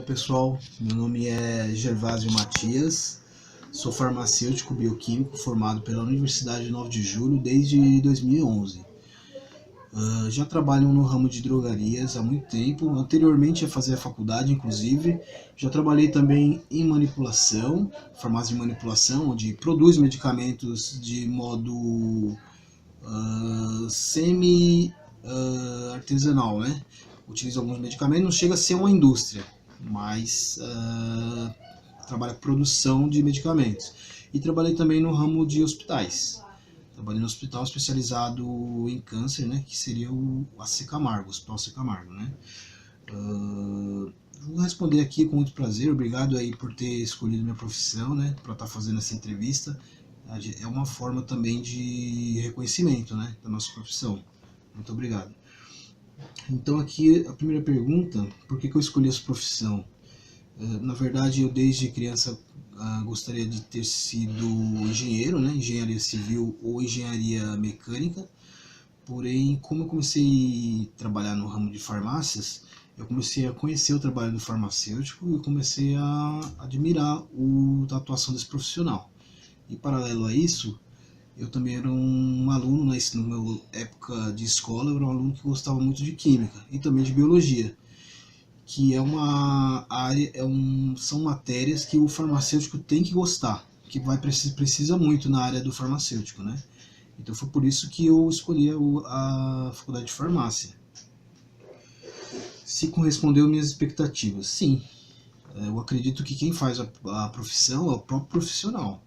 pessoal, meu nome é Gervásio Matias, sou farmacêutico bioquímico formado pela Universidade 9 de Julho desde 2011. Já trabalho no ramo de drogarias há muito tempo, anteriormente a fazer a faculdade inclusive. Já trabalhei também em manipulação, farmácia de manipulação, onde produz medicamentos de modo semi-artesanal, né? Utiliza alguns medicamentos, não chega a ser uma indústria, mas trabalha com produção de medicamentos. E trabalhei também no ramo de hospitais. Trabalhei no hospital especializado em câncer, né, que seria o AC Camargo, o Hospital AC Camargo, né. Vou responder aqui com muito prazer, obrigado aí por ter escolhido minha profissão, né, para estar fazendo essa entrevista. É uma forma também de reconhecimento, né, da nossa profissão. Muito obrigado. Então aqui a primeira pergunta, por que eu escolhi essa profissão? Na verdade, eu desde criança gostaria de ter sido engenheiro, né? Engenharia civil ou engenharia mecânica. Porém, como eu comecei a trabalhar no ramo de farmácias, eu comecei a conhecer o trabalho do farmacêutico e comecei a admirar a atuação desse profissional. E paralelo a isso, eu também era um aluno, na minha época de escola, eu era um aluno que gostava muito de química e também de biologia, que é uma área, são matérias que o farmacêutico tem que gostar, que precisa muito na área do farmacêutico, né? Então foi por isso que eu escolhi a faculdade de farmácia. Se correspondeu minhas expectativas? Sim. Eu acredito que quem faz a profissão é o próprio profissional,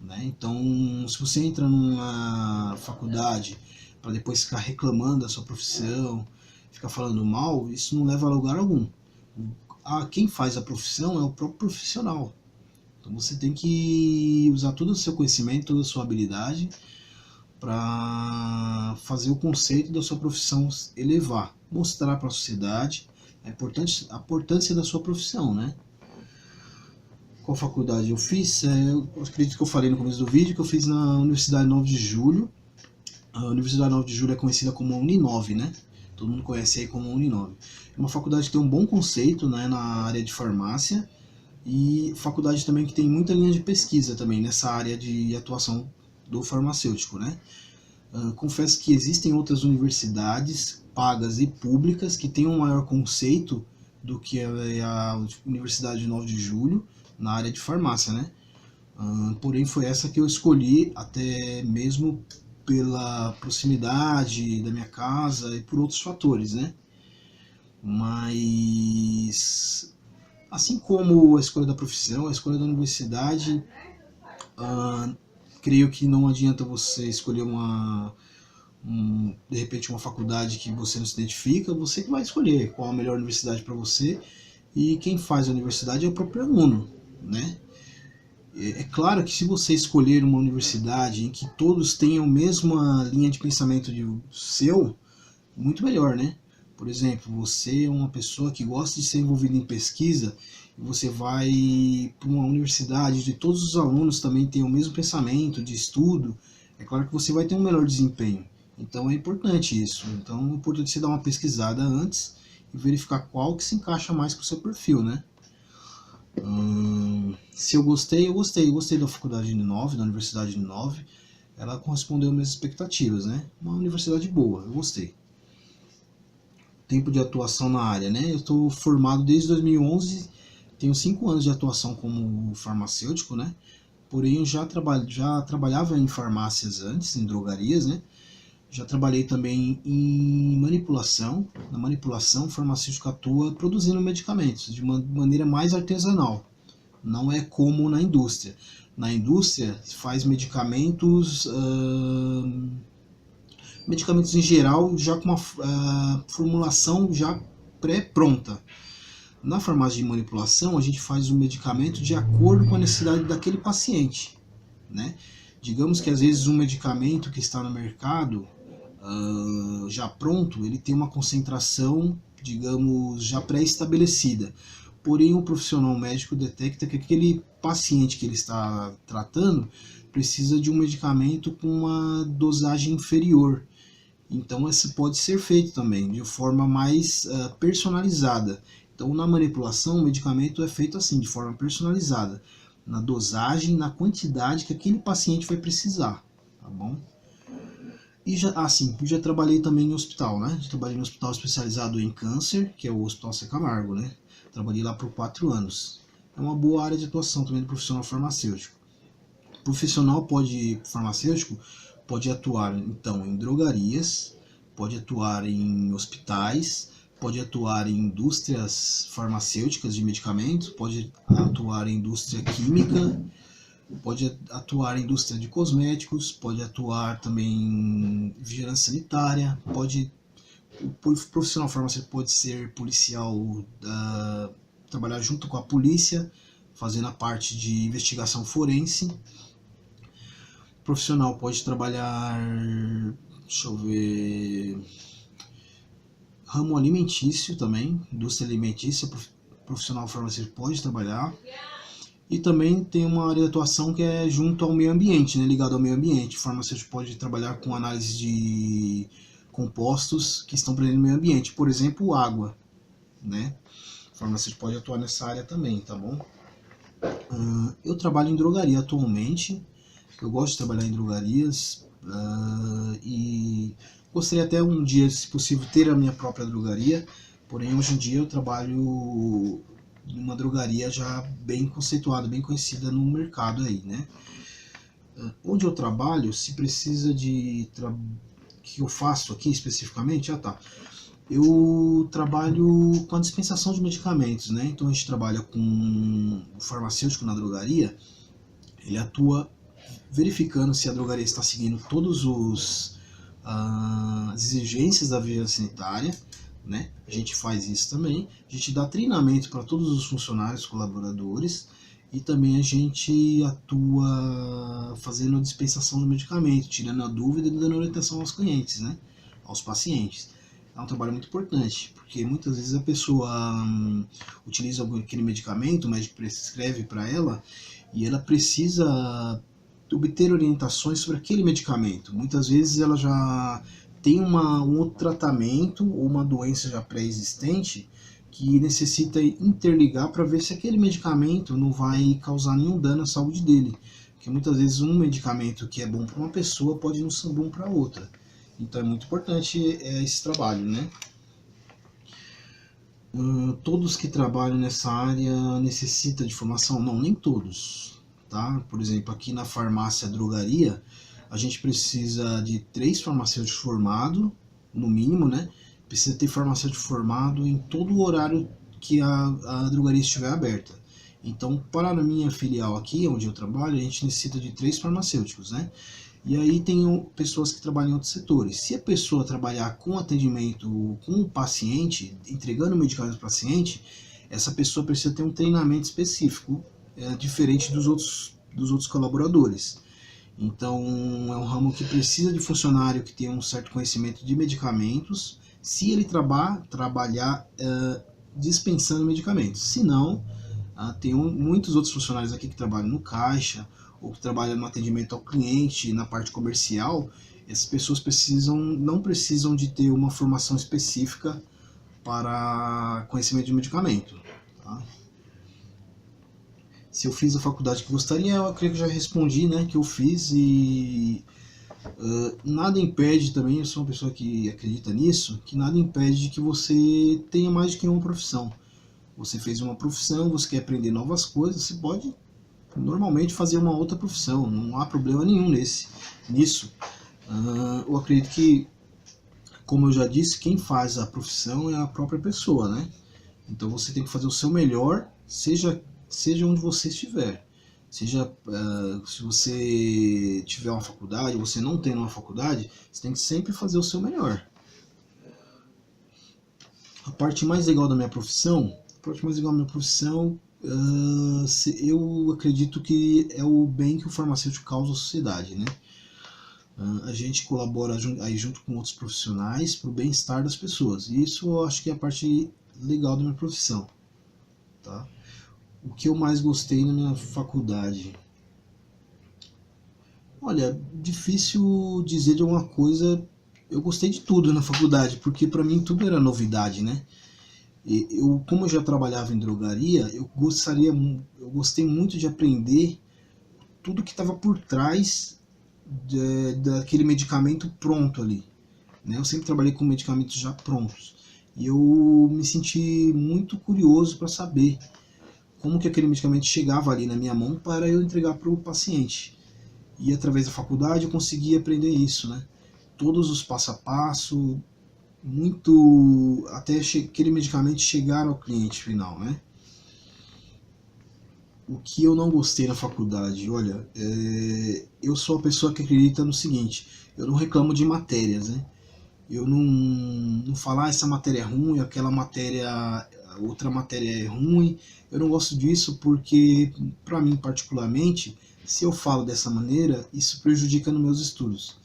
né? Então, se você entra numa faculdade para depois ficar reclamando da sua profissão, ficar falando mal, isso não leva a lugar algum. Quem faz a profissão é o próprio profissional. Então você tem que usar todo o seu conhecimento, toda a sua habilidade para fazer o conceito da sua profissão elevar, mostrar para a sociedade a importância da sua profissão, né? Qual faculdade eu fiz? Eu acredito que eu falei no começo do vídeo que eu fiz na Universidade 9 de Julho. A Universidade 9 de Julho é conhecida como Uninove, né? Todo mundo conhece aí como Uninove. É uma faculdade que tem um bom conceito, né, na área de farmácia, e faculdade também que tem muita linha de pesquisa também nessa área de atuação do farmacêutico, né? Confesso que existem outras universidades pagas e públicas que têm um maior conceito do que a Universidade 9 de Julho na área de farmácia, né? Porém foi essa que eu escolhi, até mesmo pela proximidade da minha casa e por outros fatores, né? Mas, assim como a escolha da profissão, a escolha da universidade, creio que não adianta você escolher de repente uma faculdade que você não se identifica, você que vai escolher qual a melhor universidade para você, e quem faz a universidade é o próprio aluno, né? É claro que se você escolher uma universidade em que todos tenham a mesma linha de pensamento do seu, muito melhor, né? Por exemplo, você é uma pessoa que gosta de ser envolvida em pesquisa e você vai para uma universidade onde todos os alunos também têm o mesmo pensamento de estudo, é claro que você vai ter um melhor desempenho. Então é importante isso. Então é importante você dar uma pesquisada antes e verificar qual que se encaixa mais com o seu perfil, né? Se eu gostei, eu gostei da faculdade de 9, da Universidade de 9, ela correspondeu às minhas expectativas, né? Uma universidade boa, eu gostei. Tempo de atuação na área, né? Eu estou formado desde 2011, tenho 5 anos de atuação como farmacêutico, né? Porém eu já trabalhava em farmácias antes, em drogarias, né? Já trabalhei também em manipulação. Na manipulação, o farmacêutico atua produzindo medicamentos de uma maneira mais artesanal. Não é como na indústria. Na indústria, se faz medicamentos em geral, já com uma formulação já pré-pronta. Na farmácia de manipulação, a gente faz o medicamento de acordo com a necessidade daquele paciente, né? Digamos que às vezes um medicamento que está no mercado já pronto, ele tem uma concentração, digamos, já pré-estabelecida. Porém, o profissional médico detecta que aquele paciente que ele está tratando precisa de um medicamento com uma dosagem inferior. Então, isso pode ser feito também de forma mais personalizada. Então, na manipulação, o medicamento é feito assim, de forma personalizada, na dosagem, na quantidade que aquele paciente vai precisar, tá bom? E já trabalhei também em hospital, né? Já trabalhei no hospital especializado em câncer, que é o Hospital C. Camargo, né? Trabalhei lá por 4 anos. É uma boa área de atuação também do profissional farmacêutico. O profissional farmacêutico pode atuar, então, em drogarias, pode atuar em hospitais, pode atuar em indústrias farmacêuticas de medicamentos, pode atuar em indústria química, pode atuar em indústria de cosméticos, pode atuar também em vigilância sanitária, o profissional farmacêutico pode ser policial, trabalhar junto com a polícia, fazendo a parte de investigação forense. O profissional pode trabalhar, deixa eu ver, ramo alimentício também, indústria alimentícia, profissional farmacêutico pode trabalhar. E também tem uma área de atuação que é junto ao meio ambiente, né, ligado ao meio ambiente. O farmacêutico pode trabalhar com análise de compostos que estão presentes no meio ambiente, por exemplo, água, né? O farmacêutico pode atuar nessa área também, tá bom? Eu trabalho em drogaria atualmente, eu gosto de trabalhar em drogarias e gostaria até um dia, se possível, ter a minha própria drogaria, porém hoje em dia eu trabalho uma drogaria já bem conceituada, bem conhecida no mercado aí, né? Onde eu trabalho, se precisa de que eu faço aqui especificamente, eu trabalho com a dispensação de medicamentos, né? Então a gente trabalha com o farmacêutico na drogaria, ele atua verificando se a drogaria está seguindo todos as exigências da vigilância sanitária, né? A gente faz isso também, a gente dá treinamento para todos os funcionários, colaboradores, e também a gente atua fazendo a dispensação do medicamento, tirando a dúvida e dando orientação aos clientes, né? Aos pacientes. É um trabalho muito importante, porque muitas vezes a pessoa utiliza aquele medicamento, o médico prescreve para ela, e ela precisa obter orientações sobre aquele medicamento. Muitas vezes ela já tem um outro tratamento ou uma doença já pré-existente que necessita interligar para ver se aquele medicamento não vai causar nenhum dano à saúde dele. Porque muitas vezes um medicamento que é bom para uma pessoa pode não ser bom para outra. Então é muito importante esse trabalho, né? Todos que trabalham nessa área necessitam de formação? Não, nem todos. Tá? Por exemplo, aqui na farmácia drogaria, a gente precisa de 3 farmacêuticos formados, no mínimo, né? Precisa ter farmacêutico formado em todo o horário que a drogaria estiver aberta. Então, para a minha filial aqui, onde eu trabalho, a gente necessita de 3 farmacêuticos, né? E aí tem pessoas que trabalham em outros setores. Se a pessoa trabalhar com atendimento com o paciente, entregando o medicamento ao paciente, essa pessoa precisa ter um treinamento específico, diferente dos outros colaboradores. Então, é um ramo que precisa de funcionário que tenha um certo conhecimento de medicamentos, se ele trabalhar dispensando medicamentos. Se não, tem muitos outros funcionários aqui que trabalham no caixa, ou que trabalham no atendimento ao cliente, na parte comercial. Essas pessoas não precisam de ter uma formação específica para conhecimento de medicamento. Tá? Se eu fiz a faculdade que gostaria, eu creio que já respondi, né, que eu fiz, e nada impede também, eu sou uma pessoa que acredita nisso, que nada impede de que você tenha mais de que uma profissão. Você fez uma profissão, você quer aprender novas coisas, você pode normalmente fazer uma outra profissão, não há problema nenhum nisso. Eu acredito que, como eu já disse, quem faz a profissão é a própria pessoa, né? Então você tem que fazer o seu melhor, seja onde você estiver. Seja se você tiver uma faculdade, ou você não tem uma faculdade, você tem que sempre fazer o seu melhor. A parte mais legal da minha profissão, eu acredito que é o bem que o farmacêutico causa à sociedade, né? A gente colabora aí junto com outros profissionais para o bem-estar das pessoas. E isso eu acho que é a parte legal da minha profissão. Tá? O que eu mais gostei na minha faculdade? Olha, difícil dizer de alguma coisa. Eu gostei de tudo na faculdade, porque para mim tudo era novidade, né? Como eu já trabalhava em drogaria, eu gostei muito de aprender tudo que estava por trás daquele medicamento pronto ali, né? Eu sempre trabalhei com medicamentos já prontos e eu me senti muito curioso para saber como que aquele medicamento chegava ali na minha mão para eu entregar para o paciente. E através da faculdade eu consegui aprender isso, né? Todos os passo a passo, muito até aquele medicamento chegar ao cliente final, né? O que eu não gostei na faculdade, olha, eu sou a pessoa que acredita no seguinte: eu não reclamo de matérias, né? Eu não falar essa matéria é ruim, aquela matéria, outra matéria é ruim. Eu não gosto disso porque, para mim particularmente, se eu falo dessa maneira, isso prejudica nos meus estudos.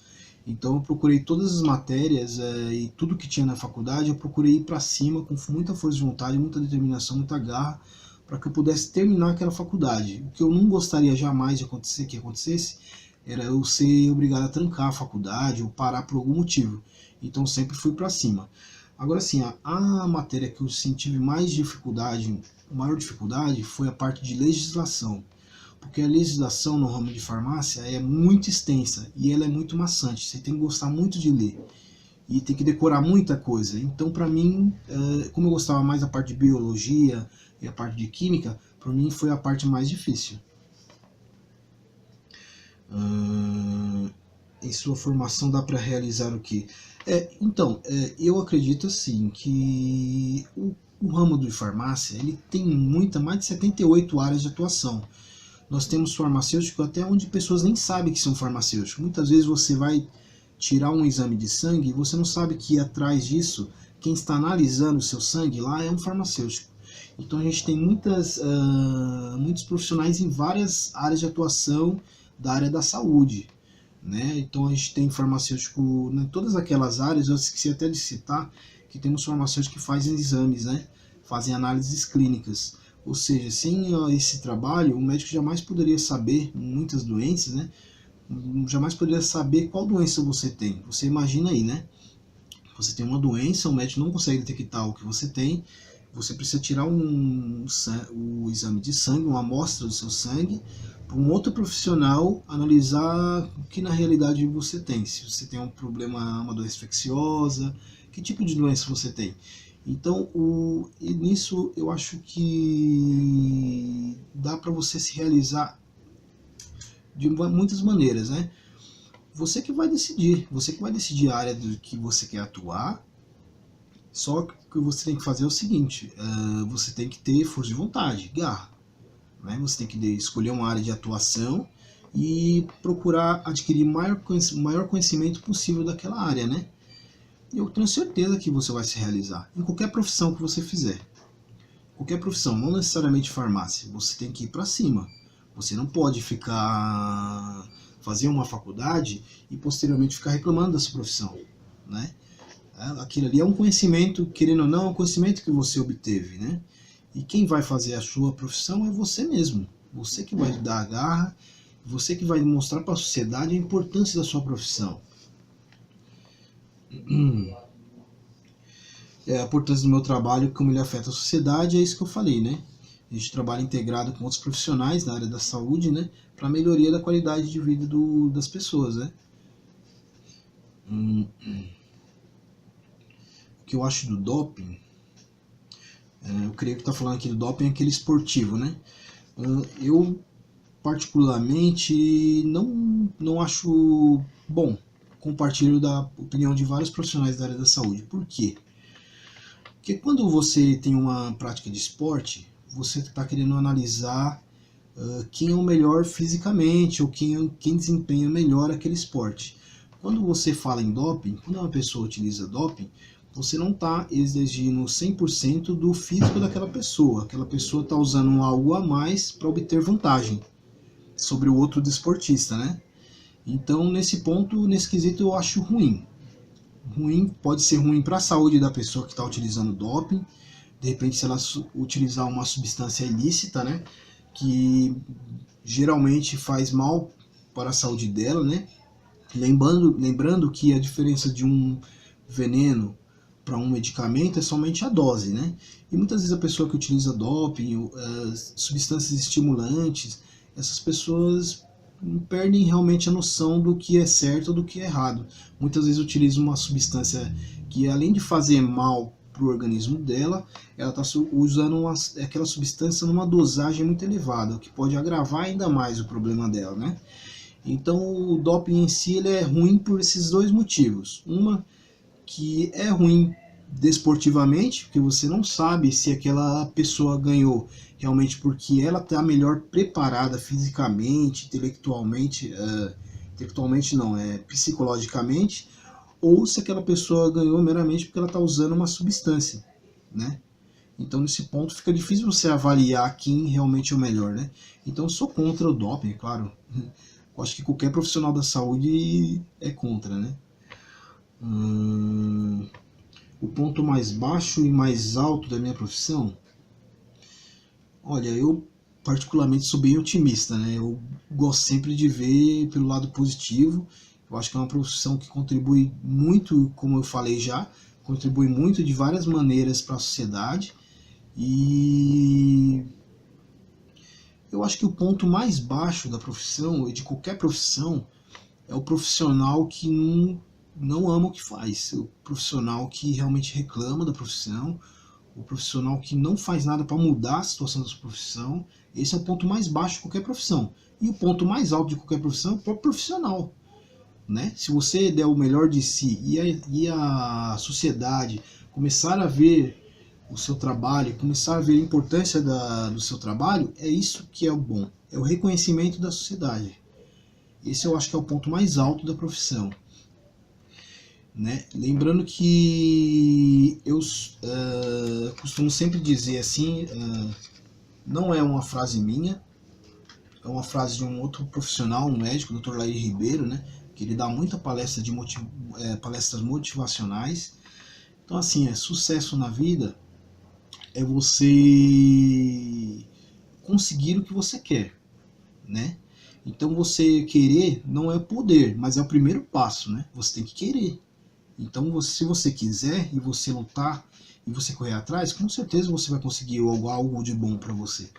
Então eu procurei todas as matérias e tudo que tinha na faculdade, eu procurei ir para cima com muita força de vontade, muita determinação, muita garra, para que eu pudesse terminar aquela faculdade. O que eu não gostaria jamais de acontecer, que acontecesse, era eu ser obrigado a trancar a faculdade ou parar por algum motivo. Então sempre fui para cima. Agora sim, a matéria que eu tive mais dificuldade, maior dificuldade, foi a parte de legislação. Porque a legislação no ramo de farmácia é muito extensa e ela é muito maçante. Você tem que gostar muito de ler e tem que decorar muita coisa. Então, para mim, como eu gostava mais da parte de biologia e a parte de química, para mim foi a parte mais difícil. Em sua formação dá para realizar o quê? Então, eu acredito assim que o ramo de farmácia ele tem mais de 78 áreas de atuação. Nós temos farmacêuticos até onde pessoas nem sabem que são farmacêuticos. Muitas vezes você vai tirar um exame de sangue e você não sabe que atrás disso, quem está analisando o seu sangue lá é um farmacêutico. Então a gente tem muitos profissionais em várias áreas de atuação da área da saúde, né? Então a gente tem farmacêutico em todas aquelas áreas. Eu esqueci até de citar que temos farmacêuticos que fazem exames, né? Fazem análises clínicas. Ou seja, sem esse trabalho, o médico jamais poderia saber muitas doenças, né? Jamais poderia saber qual doença você tem. Você imagina aí, né? Você tem uma doença, o médico não consegue detectar o que você tem, você precisa tirar o exame de sangue, uma amostra do seu sangue, para um outro profissional analisar o que na realidade você tem. Se você tem um problema, uma doença infecciosa, que tipo de doença você tem. Então, nisso eu acho que dá para você se realizar de muitas maneiras, né? Você que vai decidir a área do que você quer atuar. Só que o que você tem que fazer é o seguinte: você tem que ter força de vontade, garra, né? Você tem que escolher uma área de atuação e procurar adquirir maior conhecimento possível daquela área, né? Eu tenho certeza que você vai se realizar em qualquer profissão que você fizer. Qualquer profissão, não necessariamente farmácia, você tem que ir para cima. Você não pode fazer uma faculdade e posteriormente ficar reclamando da sua profissão, né? Aquilo ali é um conhecimento, querendo ou não, é um conhecimento que você obteve, né? E quem vai fazer a sua profissão é você mesmo. Você que vai dar a garra, você que vai mostrar para a sociedade a importância da sua profissão. A importância do meu trabalho, como ele afeta a sociedade, é isso que eu falei, né? A gente trabalha integrado com outros profissionais na área da saúde, né? Para a melhoria da qualidade de vida das pessoas, né? O que eu acho do doping, eu creio que está falando aqui do doping, aquele esportivo, né? Eu particularmente não acho bom. Compartilho da opinião de vários profissionais da área da saúde. Por quê? Porque quando você tem uma prática de esporte, você está querendo analisar quem é o melhor fisicamente ou quem desempenha melhor aquele esporte. Quando você fala em doping, quando uma pessoa utiliza doping, você não está exigindo 100% do físico daquela pessoa. Aquela pessoa está usando algo a mais para obter vantagem sobre o outro desportista, né? Então, nesse ponto, nesse quesito, eu acho ruim. Pode ser ruim para a saúde da pessoa que está utilizando doping. De repente, se ela utilizar uma substância ilícita, né? Que geralmente faz mal para a saúde dela, né? Lembrando que a diferença de um veneno para um medicamento é somente a dose, né? E muitas vezes a pessoa que utiliza doping, substâncias estimulantes, essas pessoas perdem realmente a noção do que é certo ou do que é errado. Muitas vezes utilizam uma substância que, além de fazer mal para o organismo dela, ela está usando aquela substância numa dosagem muito elevada, o que pode agravar ainda mais o problema dela, né? Então o doping em si ele é ruim por esses dois motivos. Uma, que é ruim desportivamente, porque você não sabe se aquela pessoa ganhou realmente porque ela está melhor preparada fisicamente, intelectualmente não, psicologicamente, ou se aquela pessoa ganhou meramente porque ela está usando uma substância, né? Então nesse ponto fica difícil você avaliar quem realmente é o melhor, né? Então eu sou contra o doping, é claro. Eu acho que qualquer profissional da saúde é contra, né? O ponto mais baixo e mais alto da minha profissão? Olha, eu particularmente sou bem otimista, né? Eu gosto sempre de ver pelo lado positivo. Eu acho que é uma profissão que contribui muito, como eu falei já, contribui muito de várias maneiras para a sociedade. E eu acho que o ponto mais baixo da profissão, e de qualquer profissão, é o profissional que não ama o que faz, o profissional que realmente reclama da profissão, o profissional que não faz nada para mudar a situação da sua profissão. Esse é o ponto mais baixo de qualquer profissão. E o ponto mais alto de qualquer profissão é o próprio profissional, né? Se você der o melhor de si e a sociedade começar a ver o seu trabalho, começar a ver a importância do seu trabalho, é isso que é o bom, é o reconhecimento da sociedade. Esse eu acho que é o ponto mais alto da profissão. Né? Lembrando que eu costumo sempre dizer assim, não é uma frase minha, é uma frase de um outro profissional, um médico, o Dr. Lair Ribeiro, né? Que ele dá muita palestra palestras motivacionais. Então assim, sucesso na vida é você conseguir o que você quer, né? Então você querer não é poder, mas é o primeiro passo, né? Você tem que querer. Então, se você quiser e você lutar e você correr atrás, com certeza você vai conseguir algo de bom para você.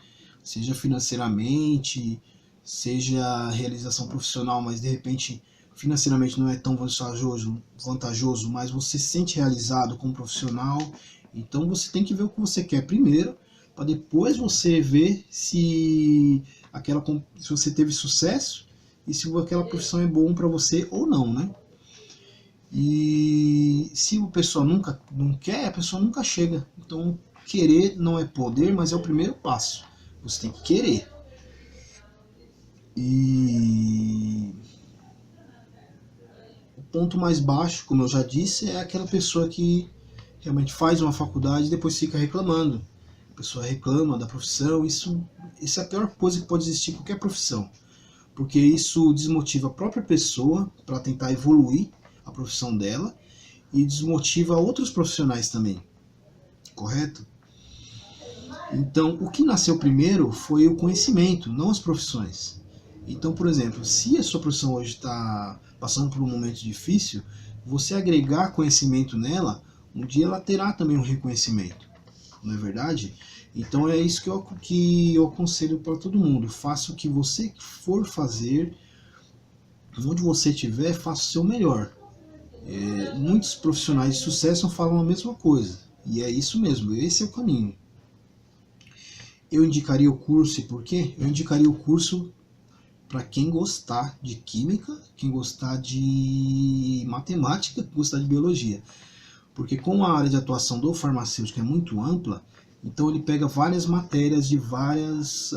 Seja financeiramente, seja realização profissional, mas de repente financeiramente não é tão vantajoso, mas você se sente realizado como profissional. Então você tem que ver o que você quer primeiro, para depois você ver se você teve sucesso e se aquela profissão é bom para você ou não, né? E se a pessoa nunca não quer, a pessoa nunca chega. Então, querer não é poder, mas é o primeiro passo. Você tem que querer. E o ponto mais baixo, como eu já disse, é aquela pessoa que realmente faz uma faculdade e depois fica reclamando. A pessoa reclama da profissão. Isso é a pior coisa que pode existir em qualquer profissão, porque isso desmotiva a própria pessoa para tentar evoluir a profissão dela e desmotiva outros profissionais também, correto? Então, o que nasceu primeiro foi o conhecimento, não as profissões. Então, por exemplo, se a sua profissão hoje está passando por um momento difícil, você agregar conhecimento nela, um dia ela terá também um reconhecimento, não é verdade? Então é isso que eu aconselho para todo mundo. Faça o que você for fazer, onde você estiver, faça o seu melhor. Muitos profissionais de sucesso falam a mesma coisa, e é isso mesmo, esse é o caminho. Eu indicaria o curso, e por quê? Eu indicaria o curso para quem gostar de química, quem gostar de matemática, quem gostar de biologia. Porque como a área de atuação do farmacêutico é muito ampla, então ele pega várias matérias de várias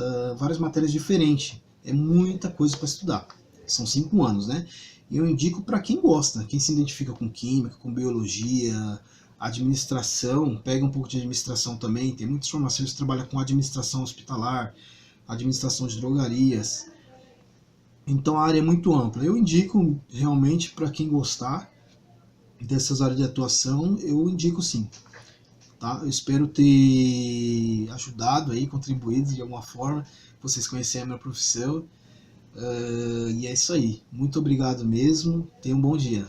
matérias diferentes. É muita coisa para estudar. São 5 anos, né? E eu indico para quem gosta, quem se identifica com química, com biologia, administração, pega um pouco de administração também. Tem muitos farmacêuticos que trabalham com administração hospitalar, administração de drogarias. Então a área é muito ampla. Eu indico realmente para quem gostar dessas áreas de atuação, eu indico sim. Tá? Eu espero ter ajudado aí, contribuído de alguma forma, vocês conhecerem a minha profissão. E é isso aí. Muito obrigado mesmo. Tenha um bom dia.